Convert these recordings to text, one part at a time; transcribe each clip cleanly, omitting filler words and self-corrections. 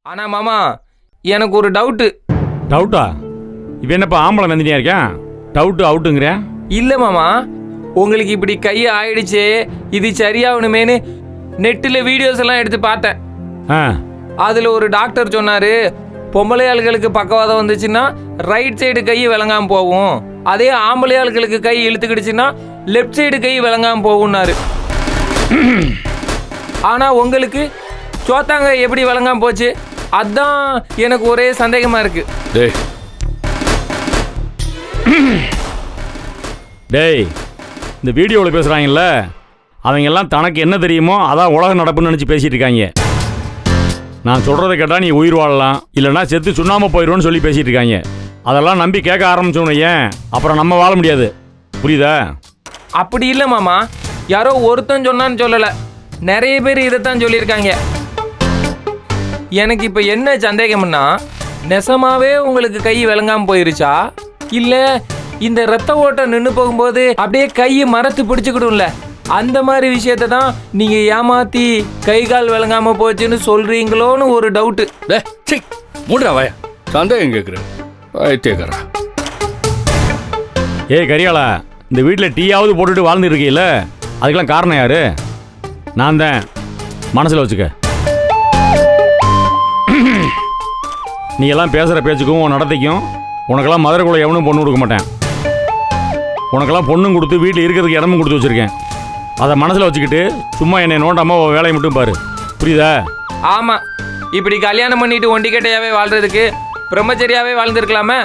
ஆனா மாமா எனக்கு ஒரு டவுட்டு. டவுட்டா? இப்போ என்னப்பா ஆம்பளை நந்தினியா இருக்கேன், டவுட்டு அவுட்டுங்கிறேன்? இல்லை மாமா, உங்களுக்கு இப்படி கை ஆயிடுச்சே, இது சரியாகணுமேனு நெட்டில் வீடியோஸ் எல்லாம் எடுத்து பார்த்தேன். அதில் ஒரு டாக்டர் சொன்னார், பொம்பளை ஆளுகளுக்கு பக்கவாதம் வந்துச்சுன்னா ரைட் சைடு கை விளங்காமல் போகும், அதே ஆம்பளை ஆளுகளுக்கு கை இழுத்துக்கிடுச்சுன்னா லெஃப்ட் சைடு கை விளங்காமல் போகும்னாரு. ஆனால் உங்களுக்கு சோத்தாங்க எப்படி விளங்காமல் போச்சு? அதான் எனக்கு ஒரே சந்தேகமாக இருக்கு. டேய், இந்த வீடியோவில் பேசுகிறாங்கல்ல, அவங்க எல்லாம் தனக்கு என்ன தெரியுமோ அதான் உலக நடப்புன்னு நினச்சி பேசிகிட்டு இருக்காங்க. நான் சொல்கிறத கேட்டால் நீ உயிர் வாழலாம், இல்லைனா செத்து சுண்ணாமல் போயிடுவோன்னு சொல்லி பேசிகிட்டு இருக்காங்க. அதெல்லாம் நம்பி கேட்க ஆரம்பிச்சோன்னு ஏன் அப்புறம் நம்ம வாழ முடியாது, புரியுதா? அப்படி இல்லை மாமா, யாரோ ஒருத்தன் சொன்னான்னு சொல்லலை, நிறைய பேர் இதைத்தான் சொல்லியிருக்காங்க. எனக்கு இப்போ என்ன சந்தேகம்னா, நெசமாவே உங்களுக்கு கை விளங்காமல் போயிருச்சா, இல்லை இந்த ரத்த ஓட்டம் நின்று போகும்போது அப்படியே கையை மரத்து பிடிச்சிக்கிடும்ல, அந்த மாதிரி விஷயத்தை தான் நீங்கள் ஏமாற்றி கை கால் விளங்காமல் போச்சுன்னு சொல்கிறீங்களோன்னு ஒரு டவுட்டு. மூடுறா வாயா, சந்தேகம் கேட்குறேன் வைத்தியக்காரா. கரியாளா, இந்த வீட்டில் டீயாவது போட்டுட்டு வாழ்ந்துட்டு இருக்கீல்ல, அதுக்கெல்லாம் காரணம் யாரு? நான் தான், மனசில் வச்சுக்க. நீ எல்லாம் பேசுகிற பேச்சுக்கும் உன் நடத்தைக்கும் உனக்கெல்லாம் மதுரைக்குள்ள எவனும் பொண்ணு கொடுக்க மாட்டேன். உனக்கெல்லாம் பொண்ணும் கொடுத்து வீட்டில் இருக்கிறதுக்கு இடமும் கொடுத்து வச்சுருக்கேன். அதை மனசில் வச்சுக்கிட்டு சும்மா என்னை நோண்டாமல் வேலையை மட்டும் பாரு, புரியுதா? ஆமாம், இப்படி கல்யாணம் பண்ணிட்டு ஒண்டிக்கட்டையாகவே வாழ்கிறதுக்கு பிரம்மச்சரியாகவே வாழ்ந்துருக்கலாமே.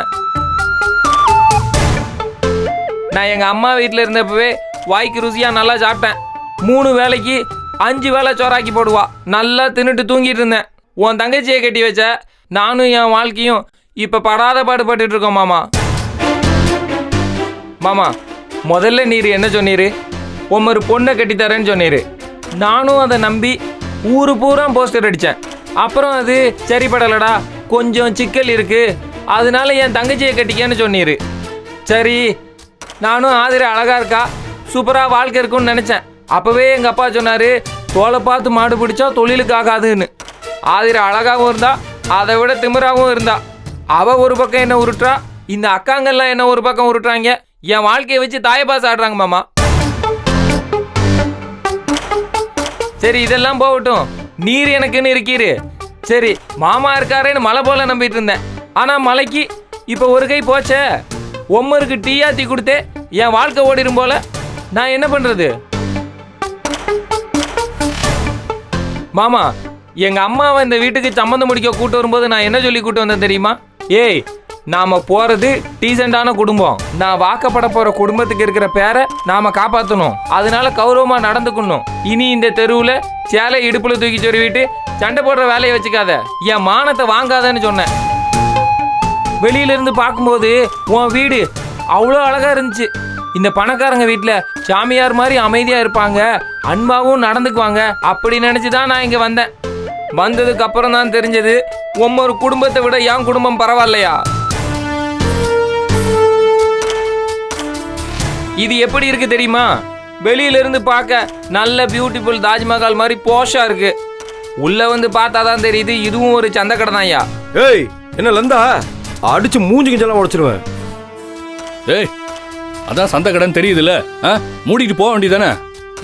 நான் எங்கள் அம்மா வீட்டில் இருந்தப்பவே வாய்க்கு ருசியாக நல்லா சாப்பிட்டேன். 3 வேளைக்கு 5 வேளை சோறாக்கி போடுவா, நல்லா தின்னுட்டு தூங்கிட்டு இருந்தேன். உன் தங்கச்சியை கட்டி வச்ச நானும் என் வாழ்க்கையும் இப்போ படாத பாடுபட்டு இருக்கோம் மாமா. மாமா, முதல்ல நீர் என்ன சொன்னீர்? ஒரு பொண்ணை கட்டித்தரேன்னு சொன்னீர். நானும் அதை நம்பி ஊரு பூரா போஸ்டர் அடித்தேன். அப்புறம் அது சரிப்படலடா, கொஞ்சம் சிக்கல் இருக்குது, அதனால என் தங்கச்சியை கட்டிக்கன்னு சொன்னீர். சரி, நானும் ஆதிரை அழகா இருக்கா, சூப்பராக வாழ்க்கை இருக்குன்னு நினச்சேன். அப்போவே எங்கள் அப்பா சொன்னார், தோலை பார்த்து மாடு பிடிச்சா தொழிலுக்கு ஆகாதுன்னு. ஆதிரை அழகாகவும் இருந்தா, அதை விட திமிராகவும் இருந்தா. அவள் ஒரு பக்கம் என்ன உருட்டுறா, இந்த அக்காங்கெல்லாம் என்ன ஒரு பக்கம் உருட்டுறாங்க. என் வாழ்க்கையை வச்சு தாயபாஸ் ஆடுறாங்க மாமா. சரி, இதெல்லாம் போகட்டும், நீர் எனக்குன்னு இருக்கீரு. சரி, மாமா இருக்காரேன்னு மலை போல நம்பிட்டு இருந்தேன். ஆனால் மலைக்கு இப்போ ஒரு கை போச்சே, ஒம்மருக்கு டீயாத்தி கொடுத்தே என் வாழ்க்கை ஓடிடும் போல. நான் என்ன பண்ணுறது? மாமா, எங்கள் அம்மாவை இந்த வீட்டுக்கு சம்மந்தம் முடிக்க கூட்டு வரும்போது நான் என்ன சொல்லி கூட்டு வந்தேன் தெரியுமா? ஏய், நாம் போகிறது டீசெண்டான குடும்பம், நான் வாக்கப்பட போகிற குடும்பத்துக்கு இருக்கிற பேரை நாம் காப்பாற்றணும், அதனால கௌரவமாக நடந்துக்கணும். இனி இந்த தெருவில் சேலை இடுப்பில் தூக்கி சொருவிட்டு சண்டை போடுற வேலையை வச்சுக்காத, என் மானத்தை வாங்காதன்னு சொன்னேன். வெளியிலேருந்து பார்க்கும்போது உன் வீடு அவ்வளோ அழகாக இருந்துச்சு. இந்த பணக்காரங்க வீட்டில் சாமியார் மாதிரி அமைதியாக இருப்பாங்க, அன்பாகவும் நடந்துக்குவாங்க, அப்படி நினச்சி தான் நான் இங்கே வந்தேன். வந்ததுக்கு அப்புறம் தான் தெரிஞ்சது, ஒவ்வொரு குடும்பத்தை விட என் குடும்பம் பரவாயில்லையா. இது எப்படி இருக்கு தெரியுமா? வெளியில இருந்து பார்க்க நல்ல பியூட்டிஃபுல் தாஜ்மஹால் மாதிரி போஷா இருக்கு. உள்ள வந்து பார்த்தா தான் தெரியுது, இதுவும் ஒரு சந்தக்கடை தான்யா. ஏய், என்ன லந்தா அடிச்சு மூஞ்சிக்கு ஜலம் உடைச்சிருவேன். ஏய், அதான் சந்தக்கடைன்னு தெரியுதுல்ல, மூடிட்டு போக வேண்டியதானே,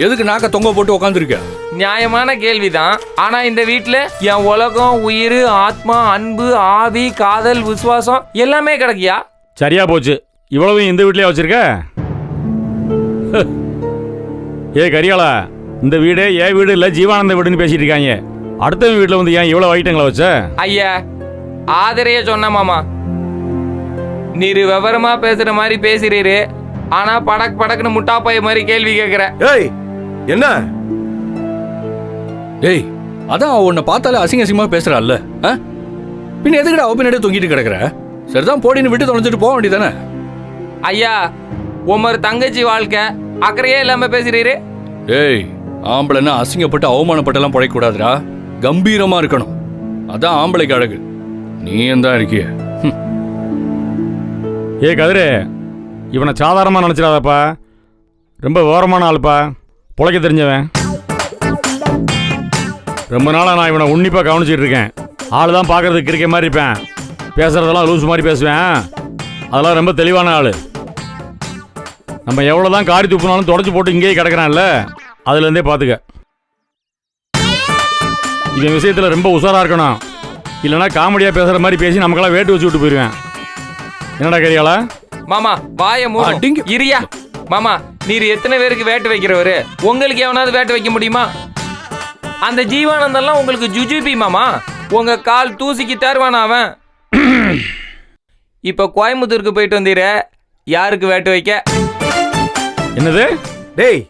எதுக்கு நாக்க தொங்க போட்டு உக்காந்துருக்க? நியாயமான கேள்விதான். ஆனா இந்த வீட்டுல என் உலகம், உயிர், ஆத்மா, அன்பு, ஆவி, காதல், விசுவாசம் எல்லாமே கிடக்கியா. சரியா போச்சு, இவ்வளவு இந்த வீட்லயே வச்சிருக்க. கரியாளா, இந்த வீடு ஏன் வீடு இல்ல ஜீவானந்த வீடுன்னு பேசிட்டு இருக்காங்க. அடுத்த வீட்டுல வந்து ஏன் இவ்வளவு ஐட்டங்களை வச்ச? ஐயா, ஆதரைய சொன்ன மாமா, நீரு விவரமா பேசுற மாதிரி பேசுறீரு, ஆனா படக் படக்குன்னு முட்டாப்பாய மாதிரி கேள்வி கேட்கிற. ஏய், என்ன? ஏய், அதான் அவ உன்னை பார்த்தாலே அசிங்க அசிங்கமா பேசுறாள்ல, பின்ன எதுக்குடா அவ பின்னாடியே தொங்கிட்டு கிடக்குற? சரிதான், போடின்னு விட்டு தொலைஞ்சிட்டு போக வேண்டியதானே. ஐயா, உமர் தங்கச்சி வாழ்க்கை அக்கறையே இல்லாம பேசுறீரு. ஏய், ஆம்பளைன்னா அசிங்கப்பட்டு அவமானப்பட்டெல்லாம் பழைக்க கூடாதுடா, கம்பீரமா இருக்கணும், அதான் ஆம்பளைக்கு அழகு. நீ தான் இருக்கிய. கதிரே, இவனை சாதாரணமாக நினச்சிடாதப்பா, ரொம்ப விவரமான ஆளுப்பா, பொழைக்க தெரிஞ்சவன். ரொம்ப நாளாக நான் இவனை உன்னிப்பாக கவனிச்சிட்டு இருக்கேன். ஆள் தான் பார்க்கறதுக்கு கிரிக்க மாதிரி இருப்பேன், பேசுறதெல்லாம் லூஸ் மாதிரி பேசுவேன். அதெல்லாம் ரொம்ப தெளிவான ஆள். நம்ம எவ்வளோதான் காரி துப்புனாலும் தொடச்சி போட்டு இங்கேயே கிடக்கிறான்ல, அதுலேருந்தே பார்த்துக்க. இவன் விஷயத்தில் ரொம்ப உஷாராக இருக்கணும், இல்லைன்னா காமெடியாக பேசுகிற மாதிரி பேசி நமக்கெல்லாம் வேட்டு வச்சு விட்டு போயிடுவேன். என்னடா கரியாளா? மாமா வாய மூடு. இரியா மாமா, நீர் எத்தனை பேருக்கு வேட்டு வைக்கிறவரு? உங்களுக்கு எவனாவது வேட்டு வைக்க முடியுமா? அந்த ஜீவானந்தெல்லாம் உங்களுக்கு ஜுஜுபி மாமா. உங்க கால் தூசிக்கு தருவானா அவன்? இப்ப கோயம்புத்தூருக்கு போயிட்டு வந்தீர, யாருக்கு வேட்டு வைக்க? என்னது? டேய்,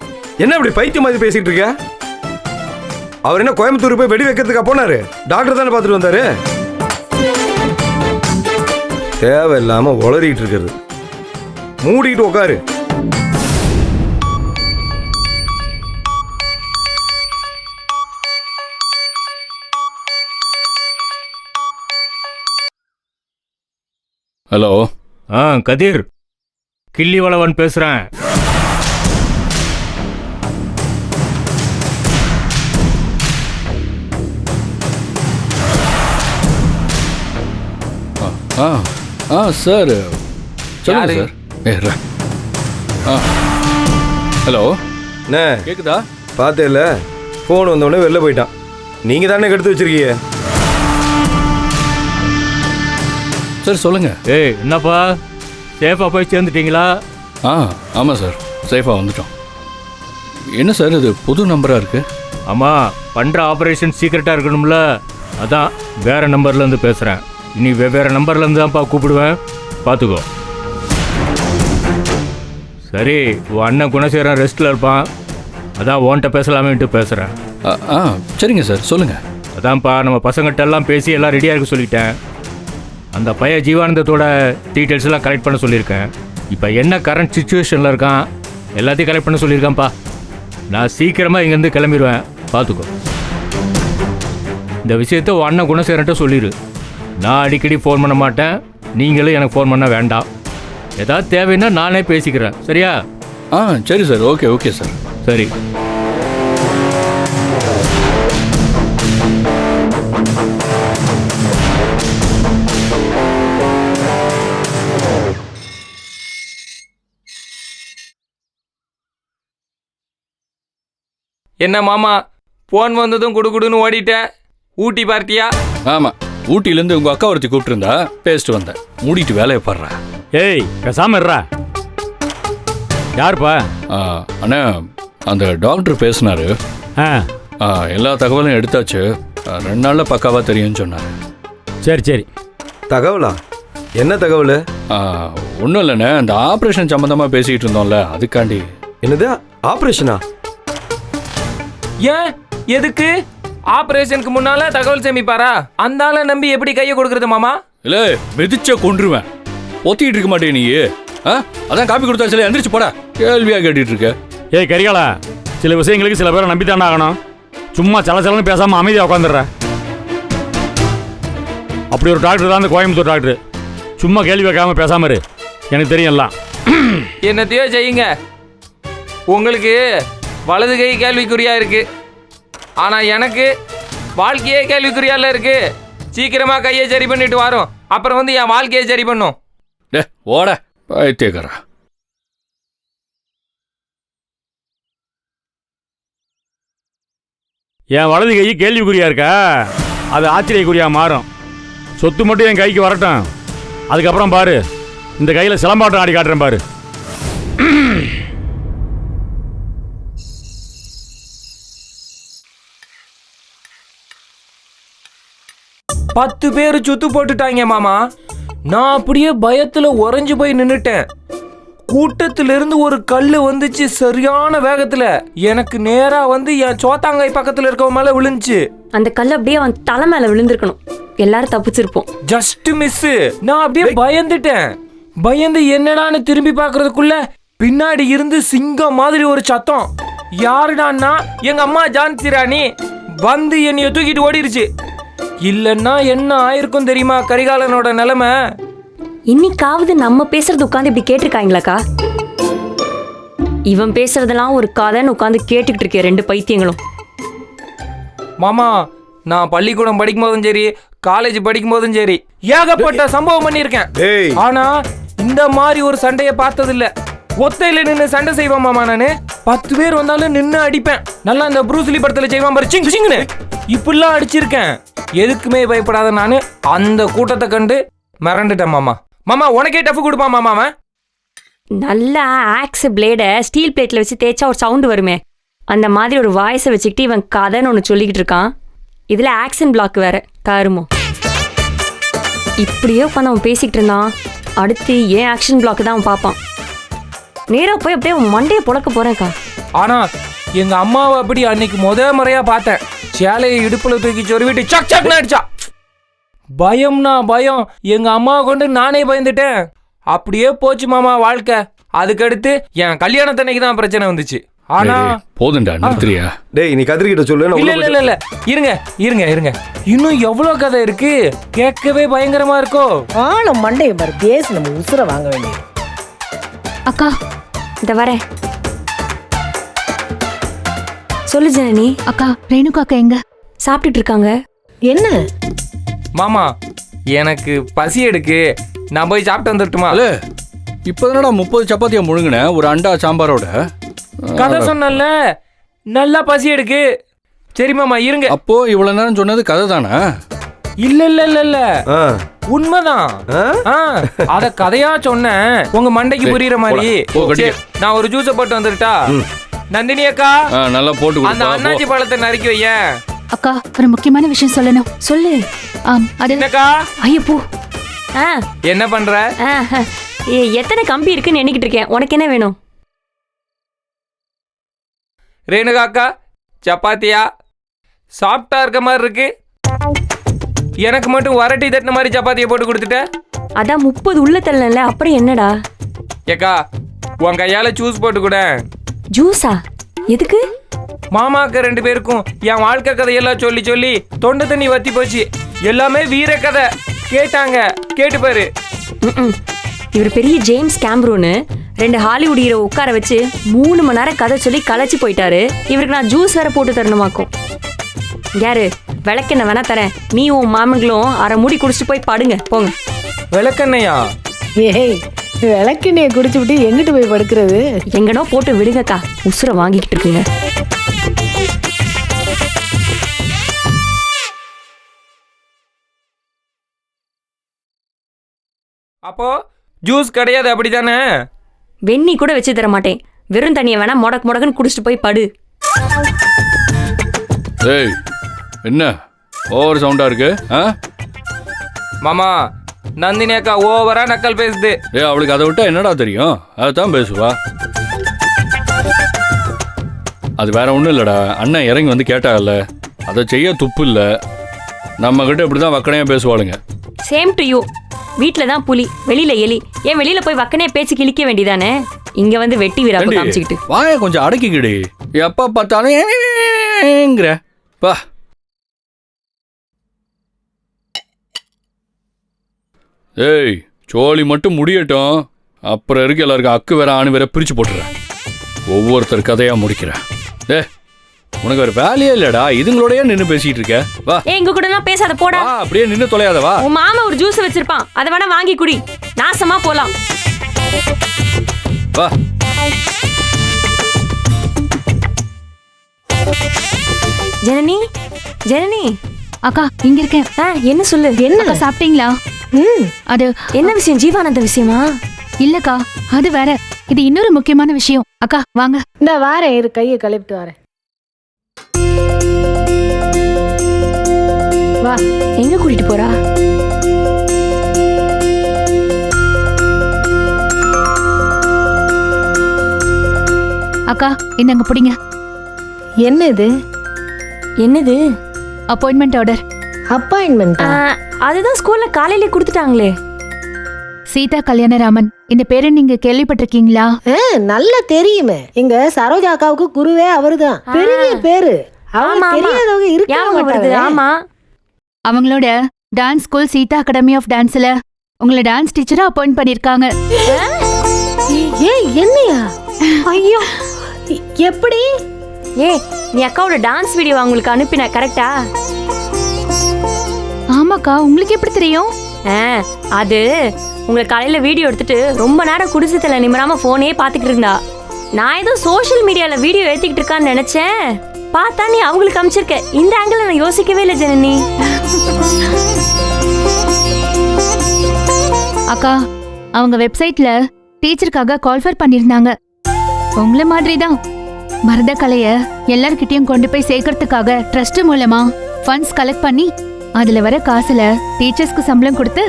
என்ன இப்படி பைத்தியம் மாதிரி பேசிட்டு இருக்க? அவர் என்ன கோயம்புத்தூர் போய் வெடி வைக்கிறதுக்கா போனாரு? டாக்டர் தானே பார்த்துட்டு வந்தாரு. தேவையில்லாம உளறிட்டு இருக்கிறது. மூடிட்டு உட்காரு. ஹலோ. கதிர், கிள்ளிவளவன் பேசுறேன். சார் சொல்லுங்க சார். ஹலோ, என்ன கேக்குதா? பார்த்தே இல்லை, ஃபோன் வந்தோடனே வெளில போயிட்டான். நீங்க தானே கெடுத்து வச்சிருக்கீங்க. சார் சொல்லுங்க. என்னப்பா, சேஃபா போய் சேர்ந்துட்டீங்களா? ஆமாம் சார், சேஃபாக வந்துட்டோம். என்ன சார் இது புது நம்பராக இருக்கு? ஆமாம், பண்ணுற ஆப்ரேஷன் சீக்கிரட்டாக இருக்கணும்ல, அதான் வேற நம்பர்லேருந்து பேசுகிறேன். இனி வெவ்வேறு நம்பர்லேருந்து தான்ப்பா கூப்பிடுவேன், பார்த்துக்கோ. சரி, உன் அண்ணன் குணசேகரன் ரெஸ்ட்டில் இருப்பான், அதான் ஓன்ட்ட பேசலாமேன்ட்டு பேசுகிறேன். சரிங்க சார், சொல்லுங்கள். அதான்ப்பா, நம்ம பசங்கள்கிட்ட எல்லாம் பேசி எல்லாம் ரெடியாக இருக்க சொல்லிட்டேன். அந்த பையன் ஜீவானந்தத்தோட டீட்டெயில்ஸ் எல்லாம் கலெக்ட் பண்ண சொல்லியிருக்கேன். இப்போ என்ன கரண்ட் சுச்சுவேஷனில் இருக்கான் எல்லாத்தையும் கலெக்ட் பண்ண சொல்லியிருக்கான்ப்பா. நான் சீக்கிரமாக இங்கேருந்து கிளம்பிடுவேன், பார்த்துக்கோ. இந்த விஷயத்த உன் அண்ணன் குணசேகரன்ட்ட சொல்லிடு. நான் அடிக்கடி ஃபோன் பண்ண மாட்டேன், நீங்களும் எனக்கு ஃபோன் பண்ண வேண்டாம். ஏதாவது தேவைன்னா நானே பேசிக்கிறேன், சரியா? சரி சார், ஓகே சார். சரி. என்ன மாமா, போன் வந்ததும் குடுகுடுன்னு ஓடிட்ட? ஊட்டி பார்ட்டியா? ஆமாம், ஊட்டியிலேருந்து உங்கள் அக்கா ஒருத்தி கூப்பிட்டுருந்தா, பேசிட்டு வந்தேன். மூடிட்டு வேலையை பாடுறா. ஏய், பேசாம இருடா. யாருப்பா? அண்ணா, அந்த டாக்டர் பேசினாரு. எல்லா தகவலும் எடுத்தாச்சு. 2 நாளில் பக்காவாக தெரியும்னு சொன்னார். சரி. தகவலா? என்ன தகவல்? ஒன்றும் இல்லைண்ணே, அந்த ஆப்ரேஷன் சம்மந்தமாக பேசிக்கிட்டு இருந்தோம்ல, அதுக்காண்டி. என்னது ஆப்ரேஷனா? ஏன், எதுக்கு? ஆபரேஷனுக்கு முன்னால தகவல் சேமிப்பாரா? அந்த ஆளை நம்பி எப்படி கையை கொடுக்கறது மாமா? இல்ல, மிதிச்ச கொன்றுவேன். ஒத்திட்டு இருக்க மாட்டே நீ. அதான் காப்பி கொடுத்தா சில எந்திரிச்சு போட. கேள்வியா கேட்டுட்டு இருக்க. ஏய் கரிகாலா, சில விஷயங்களுக்கு சில பேரை நம்பித்தாண்டா ஆகணும். சும்மா சலசலன்னு பேசாம அமைதியாக உட்காந்துடுற. அப்படி ஒரு டாக்டர் தான் அந்த கோயம்புத்தூர் டாக்டர். சும்மா கேள்வி வைக்காம பேசாம இரு, எனக்கு தெரியும் எல்லாம். என்னத்தையோ செய்யுங்க, உங்களுக்கு வலது கை கேள்விக்குறியா இருக்கு, ஆனா எனக்கு வாழ்க்கையே கேள்விக்குறியால இருக்கு. சீக்கிரமா கையை சரி பண்ணிட்டு வரோம், அப்புறம் வந்து என் வாழ்க்கையை சரி பண்ணும். ஓட பைத்தியக்காரா. என் வலது கை கேள்விக்குறியா இருக்கா, அது ஆச்சரியக்குறியா மாறும். சொத்து மட்டும் என் கைக்கு வரட்டும், அதுக்கப்புறம் பாரு, இந்த கையில் சிலம்பாட்டம் ஆடி காட்டுறேன் பாரு. 10 பேர் சுத்து போட்டுட்டாங்க மாமா. நான் அப்படியே பயத்துல உறைஞ்சு போய் நின்னுட்டேன். கூட்டத்திலிருந்து ஒரு கல்லு வந்துச்சு சரியான வேகத்துல, எனக்கு நேரா வந்து என் சோத்தாங்காய் பக்கத்துல இருக்கவன் மேல விழுந்துச்சு. அந்த கல் அப்படியே அவன் தலை மேல விழுந்திருக்கணும், எல்லாரும் தப்பிச்சிருப்போம். Just miss. நான் அப்படியே பயந்துட்டேன். பயந்து என்னடான்னு திரும்பி பாக்குறதுக்குள்ள பின்னாடி இருந்து சிங்கம் மாதிரி ஒரு சத்தம். யாருடான்னா எங்க அம்மா ஜான்சி ராணி வந்து என்னைய தூக்கிட்டு ஓடிருச்சு. இல்லன்னா என்ன ஆயிருக்கும் தெரியுமா கரிகாலனோட நிலைமை? இன்னைக்காவது நம்ம பேசுறது உட்காந்து இப்படி கேட்டிருக்காங்களாக்கா? இவன் பேசுறதெல்லாம் ஒரு கதைன்னு உட்காந்து கேட்டுக்கிட்டு இருக்கேன் 2 பைத்தியங்களும். மாமா, நான் பள்ளிக்கூடம் படிக்கும் போதும் சரி, காலேஜ் படிக்கும் போதும் சரி ஏகப்பட்ட சம்பவம் பண்ணியிருக்கேன். டேய் ஆனா இந்த மாதிரி ஒரு சண்டையை பார்த்தது இல்ல. ஒத்தையில நின்று சண்டை செய்வான் மாமா. நானு 10 பேர் வந்தாலும் நின்று அடிப்பேன். நல்லா இந்த ப்ரூஸ்லி படத்துல செய்வான் பாரு, சிங்கு சிங்குன்னு இப்படிலாம் அடிச்சிருக்கேன். எதுக்குமே பயப்படாத நானு அந்த கூட்டத்தை கண்டு மிரண்டுட்டேன் மாமா. மாமா உனக்கே டஃப் கொடுப்பான் மாமா அவன். நல்லா ஆக்ஸ் பிளேடை ஸ்டீல் பிளேட்ல வச்சு தேய்ச்சா ஒரு சவுண்டு வருமே, அந்த மாதிரி ஒரு வாய்ஸை வச்சுக்கிட்டு இவன் கதைன்னு ஒன்று சொல்லிக்கிட்டு இருக்கான். இதுல ஆக்ஷன் பிளாக் வேற கருமோ. இப்படியே உட்காந்து அவன் பேசிக்கிட்டு இருந்தான். அடுத்து ஏன் ஆக்ஷன் பிளாக் தான் அவன் பார்ப்பான். நேரா போய் அப்படியே அவன் மண்டையை புழக்க போறேன்க்கா. ஆனா எங்க அம்மாவை அப்படி அன்னைக்கு முறையா பார்த்தேன். சேலையை இடுப்புல தூக்கி சொருவிட்டு சக் சக்னு அடிச்சா. பயம்னா பயம். எங்க அம்மாவை கொண்டு நானே பயந்துட்டேன். அப்படியே போச்சு மாமா வாழ்க்கை. அதுக்கடுத்து என் கல்யாணத்தன்னைக்கு தான் பிரச்சனை வந்துச்சு. ஆனா போதுண்டா, நிறுத்துறியா? டேய் நீ கதிரிக்கிட்ட சொல்லு. நான் உள்ள இல்ல இல்ல இல்ல இருங்க இன்னும் எவ்வளவு கதை இருக்கு. கேட்கவே பயங்கரமா இருக்கோ. ஆளும் மண்டையை பாரு, பேசி நம்ம உசுர வாங்க வேண்டியது. அக்கா இந்த வரேன். சொல்லு ஜனனி. அக்கா ரேணுகா அக்கா எங்க? சாப்பிட்டுட்டு இருக்காங்க. என்ன மாமா எனக்கு பசி எடுக்கு, நான் போய் சாப்பிட்டு வந்துட்டுமா? அல்ல, இப்போதானடா 30 சப்பாத்தியை முழுங்கின ஒரு அண்டா சாம்பாரோட. கதை சொன்னல, நல்லா பசி எடுக்கு. சரி மாமா இருங்க. அப்போ இவ்வளவு நேரம் சொன்னது கதை தானே? இல்ல இல்ல இல்ல இல்ல ஆ. உண்மைதான். அத கதையா சொன்னேன் உங்க மண்டைக்கு புரியுற மாதிரி. போ, கடிக்க. சரி, நான் ஒரு ஜூஸை போட்டு வந்துட்டா. நந்தினி அக்கா நல்லா போட்டு அந்த கொடுப்பா, போ. அன்னாச்சி பழத்தை நறுக்கி வையேன். அக்கா ஒரு முக்கியமான விஷயம் சொல்லணும். சொல்லு. அது என்னக்கா ஐயப்பூ. என்ன பண்ற? எத்தனை கம்பி இருக்குன்னு எண்ணிக்கிட்டு இருக்கேன். உனக்கு என்ன வேணும்? ரேணுகா அக்கா சப்பாத்தியா? சாப்பிட்டா இருக்க மாதிரி இருக்கு. எனக்கு மட்டும் வரட்டி தட்டின மாதிரி சப்பாத்தியை போட்டு கொடுத்துட்ட. அதான் 30 உள்ள தள்ளல, அப்புறம் என்னடா? ஏக்கா உன் கையால ஜூஸ் போட்டு கூட. ஜூஸா? எதுக்கு? மாமாக்க 2 பேருக்கும் என் வாழ்க்கை கதையெல்லாம் சொல்லி சொல்லி தொண்டை தண்ணி வத்தி போச்சு. எல்லாமே வீர கதை கேட்டாங்க. கேட்டு பாரு. இவர் பெரிய ஜேம்ஸ் கேம்ப்ரூன்னு 2 ஹாலிவுட் ஹீரோ உட்கார வச்சு 3 மணி நேரம் கதை சொல்லி களைச்சு போயிட்டாரு. இவருக்கு நான் ஜூஸ் வேற போட்டு தரணுமாக்கும். யாரு விளக்கெண்ணெய் வேணா தரேன். நீ உன் மாமங்களும் அரை மூடி குடிச்சிட்டு போய் படுங்க போங்க. விளக்கண்ணையா? ஏய், விளக்கெண்ணையை குடிச்சு விட்டு எங்கிட்டு போய் படுக்கிறது? எங்கனோ போட்டு விடுங்கக்கா, உசுரை வாங்கிக்கிட்டு இருக்குங்க. அப்போ ஜூஸ் கிடையாது அப்படித்தானே? வெண்ணி கூட வச்சு தர மாட்டேன். வெறும் தண்ணியை வேணா முடக்குன்னு குடிச்சிட்டு போய் படு. ஏய், என்ன ஓவர் சவுண்டா இருக்கு? மாமா நந்தினி அக்கா ஓவரா நக்கல் பேசுது. அவளுக்கு அதை விட்டா என்னடா தெரியும்? அதான் பேசுவா. அது வேற ஒன்றும் இல்லடா, அண்ணன் இறங்கி வந்து கேட்டாங்கல்ல, அதை செய்ய துப்பு இல்லை. நம்ம கிட்ட இப்படிதான் வக்கனையா பேசுவாளுங்க. Same to you. வீட்டில தான் புலி, வெளியில எலி. ஏன் வெளியில போய் வக்கனே பேச்சு கிழிக்க வேண்டியதானே? இங்க வந்து வெட்டி வீராப்பு காமிச்சுக்கிட்டு. வாய கொஞ்சம் அடக்கிக்கிடு. எப்ப பார்த்தாலும் ஏங்கிற பா. ஏய், சோழி மட்டும் முடியட்டும். அப்புறம் இருக்கு எல்லாருக்கும் அக்கு வேற ஆணு வேற பிரிச்சு போட்டுறேன். ஒவ்வொருத்தர் கதையா முடிக்கிறேன். உனக்கு ஒரு வேலையே இல்லடா, இதுங்களோடய நின்று பேசிட்டு இருக்க. வா. எங்க கூட எல்லாம் பேசாத போடா. அப்படியே நின்று தொலையாத. வா. உன் மாமா ஒரு ஜூஸ் வச்சிருப்பான், அதை வேணா வாங்கி குடி. நாசமா போலாம். வா. ஜனனி, ஜனனி. அக்கா இங்க இருக்கேன். என்ன சொல்லு. என்ன சாப்பிட்டீங்களா? அது என்ன விஷயம்? ஜீவானந்த விஷயமா? இல்லக்கா, அது வேற. இது இன்னொரு முக்கியமான விஷயம். அக்கா வாங்க. இந்த வாரேன், இரு கையை கழுவிட்டு வரேன். வா. எங்க கூட்டிட்டு போறா? அக்கா இந்தாங்க பிடிங்க. என்ன இது? என்னது? Appointment order. அப்பாயின்மெண்ட்? அதுதான் ஸ்கூல்ல காலையிலே கொடுத்துட்டாங்களே. சீதா கல்யாணராமன், இந்த பேரை நீங்க கேள்விப்பட்டிருக்கீங்களா? நல்லா தெரியுமே. எங்க சரோஜா அக்காவுக்கு குருவே அவருதான். பெரிய பேரு. தெரியாதவங்க இருக்காங்க. ஆமா, அவங்களோட dance school Seetha academy of டான்ஸ்ல உங்களை டான்ஸ் டீச்சரா அப்பாயிண்ட் பண்ணிருக்காங்க. ஏய், என்னையா? ஐயோ, எப்படி? நீ அக்காவோட டான்ஸ் வீடியோ அவங்களுக்கு அனுப்பின கரெக்டா? ஆமாக்கா, உங்களுக்கு எப்படி தெரியும்? அது உங்களை காலையில வீடியோ எடுத்துட்டு ரொம்ப நேரம் குடிசத்துல நிம்மராம போனே பாத்துக்கிட்டு இருந்தா. நான் ஏதோ சோஷியல் மீடியால வீடியோ ஏத்திக்கிட்டு இருக்கான்னு நினைச்சேன். பார்த்தா நீ அவங்களுக்கு அமைச்சிருக்க. இந்த ஆங்கிள் நான் யோசிக்கவே இல்லை ஜனனி. அக்கா, அவங்க வெப்சைட்ல டீச்சருக்காக கால்ஃபர் பண்ணிருந்தாங்க. உங்களை மாதிரி தான் மருத கலைய எல்லார்கிட்டயும் கொண்டு போய் சேர்க்கறதுக்காக ட்ரஸ்ட் மூலமா ஃபண்ட்ஸ் கலெக்ட் பண்ணி அதுல வர காசுல டீச்சர்ஸ்க்கு சம்பளம் கொடுத்து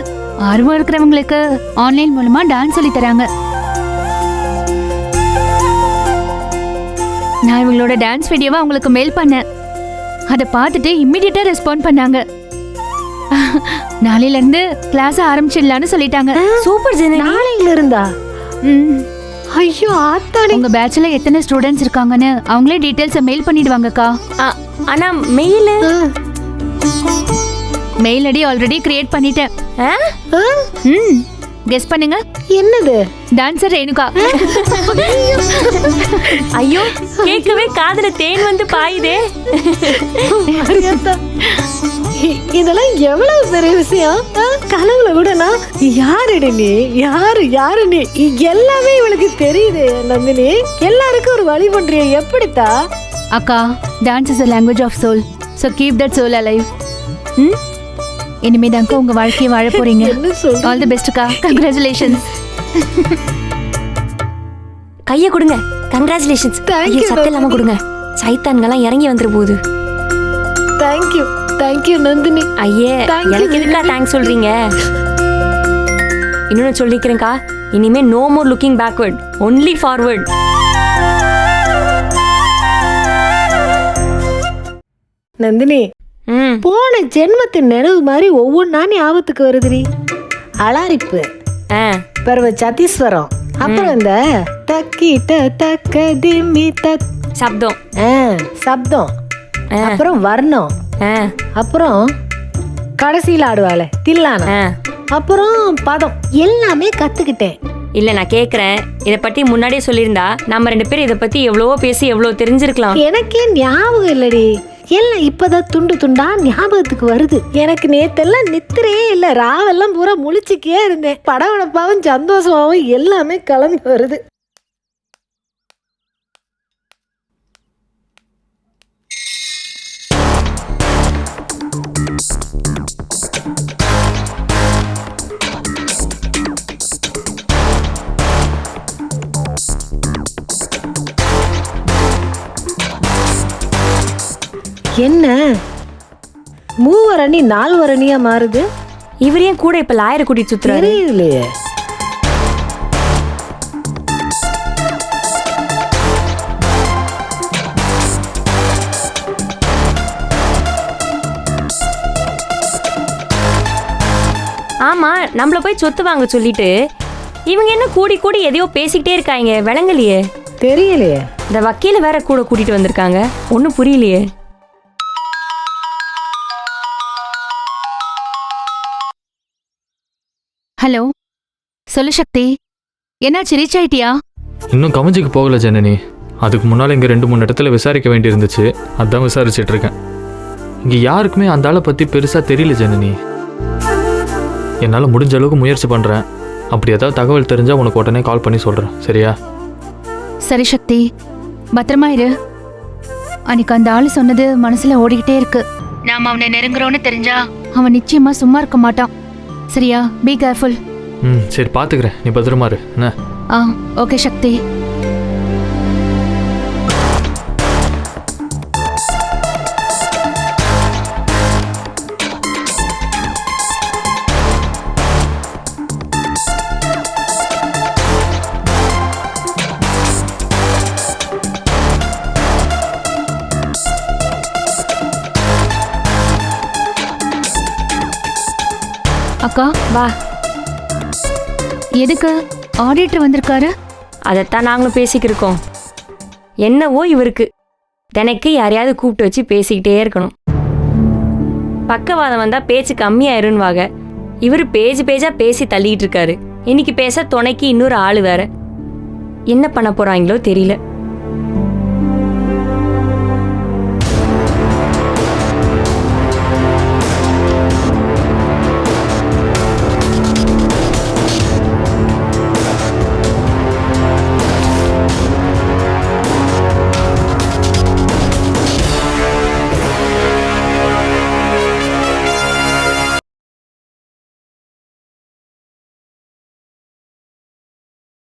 ஆர்வம் இருக்கிறவங்களுக்கு ஆன்லைன் மூலமா டான்ஸ் சொல்லி தராங்க. நான் இவங்களோட டான்ஸ் வீடியோவை அவங்களுக்கு மெயில் பண்ணேன். அதை பார்த்துட்டு இம்மிடியட்டா ரெஸ்பாண்ட் பண்ணாங்க. நாளையில இருந்து கிளாஸ் ஆரம்பிச்சிடலான்னு சொல்லிட்டாங்க. சூப்பர் ஜனனி. நாளையில இருந்தா? ஐயோ ஆத்தாடி. உங்க பேட்ச்ல எத்தனை ஸ்டூடெண்ட்ஸ் இருக்காங்கன்னு அவங்களே டீடைல்ஸ் மெயில் பண்ணிடுவாங்கக்கா. ஆனா மெயில் ஐடி ஆல்ரெடி கிரியேட் பண்ணிட்டேன். கெஸ் பண்ணுங்க. என்னது? டான்சர் ரேணுகா. ஐயோ, கேட்கவே காதுல தேன் வந்து பாயுதே. இதெல்லாம் எவ்வளவு பெரிய விஷயம். கனவுல கூட நான் யாருடி நீ, யாரு நீ, எல்லாமே இவளுக்கு தெரியுது. நந்தினி, எல்லாருக்கும் ஒரு வழி பண்றிய. எப்படித்தா? அக்கா, dance is a language of soul, so keep that soul alive. இனிமேதாங்க உங்க வாழ்க்கையை வாழ போறீங்க. ஆல் தி பெஸ்ட்க்கா. கங்க்ராச்சுலேஷன்ஸ். கைய கொடுங்க. கங்க்ராச்சுலேஷன்ஸ். ஐயோ, சத்தம் இல்லாம கொடுங்க. சைத்தான்கெல்லாம் இறங்கி வந்துரு போகுது. தேங்க்யூ நந்தினி. ஐயே, எனக்கு எதுக்கா தேங்க்ஸ் சொல்றீங்க? இன்னொன்னு சொல்லிக்கிறேன்க்கா, இனிமே no more looking backward, only forward. Nandini, போன ஜென்மத்தின் நினைவு மாதிரி ஒவ்வொன்னா ஞாபகத்துக்கு வருதுடி. அலாரிப்பு, பிறகு சத்தீஸ்வரம், அப்புறம் இந்த தக்கிட்ட தக்க திம்மி தக் சப்தம், அப்புறம் வர்ணம், அப்புறம் கடைசியில் ஆடுவாளே தில்லானா, அப்புறம் பதம் எல்லாமே கத்துக்கிட்டேன். இல்ல, நான் கேக்குறேன், இத பத்தி முன்னாடியே சொல்லியிருந்தா நம்ம 2 பேரும் இத பத்தி எவ்வளவோ பேசி எவ்வளவு தெரிஞ்சிருக்கலாம். எனக்கே ஞாபகம் இல்லடி. எல்லாம் இப்பதான் துண்டு துண்டா ஞாபகத்துக்கு வருது. எனக்கு நேத்தெல்லாம் நித்திரையே இல்ல. ராவெல்லாம் பூரா முழிச்சுக்கே இருந்தேன். படவடப்பாவும் சந்தோஷமாவும் எல்லாமே கலந்து வருது. என்ன 3 அணி 4 அணியா மாறுது? இவர் ஏன் கூட இப்ப லாயரை கூட்டிட்டு சுத்துறாரு? தெரியலையே. ஆமா, நம்மள போய் சொத்து வாங்க சொல்லிட்டு இவங்க என்ன கூடி கூடி எதையோ பேசிக்கிட்டே இருக்காங்க. விளங்கலையே. தெரியலையே. இந்த வக்கீல வேற கூட கூட்டிட்டு வந்திருக்காங்க. ஒன்னும் புரியலையே. ஹலோ, சொல்லு சக்தி. என்னாச்சு, ரீச் ஆயிட்டியா? இன்னும் கமிஞ்சிக்கு போகல ஜனனி. அதுக்கு முன்னால் இங்கே 2-3 இடத்துல விசாரிக்க வேண்டியிருந்துச்சு. அதான் விசாரிச்சுட்டு இருக்கேன். இங்கே யாருக்குமே அந்த ஆளை பற்றி பெருசாக தெரியல ஜனனி. என்னால் முடிஞ்ச அளவுக்கு முயற்சி பண்ணுறேன். அப்படி ஏதாவது தகவல் தெரிஞ்சால் உனக்கு உடனே கால் பண்ணி சொல்கிறேன், சரியா? சரி சக்தி, பத்திரமா இரு. அன்னைக்கு அந்த ஆள் சொன்னது மனசுல ஓடிக்கிட்டே இருக்கு. நாம அவனை நெருங்குறோன்னு தெரிஞ்சா அவன் நிச்சயமா சும்மா இருக்க மாட்டான். சரியா? Be careful. சரி, பார்த்துக்கிறேன். நீ பத்திரமா இரு. என்ன? ஓகே சக்தி. அக்கா வா. எதுக்கு ஆடிட்டர் வந்திருக்காரு? அதைத்தான் நாங்களும் பேசிக்கிருக்கோம். என்னவோ இவருக்கு தினைக்கு யாரையாவது கூப்பிட்டு வச்சு பேசிக்கிட்டே இருக்கணும். பக்கவாதம் வந்தா பேச்சு கம்மியாயிருன்னுவாங்க. இவர் பேஜா பேசி தள்ளிட்டு இருக்காரு. இன்னைக்கு பேச துணைக்கு இன்னொரு ஆளு வேற. என்ன பண்ண போறாங்களோ தெரியல.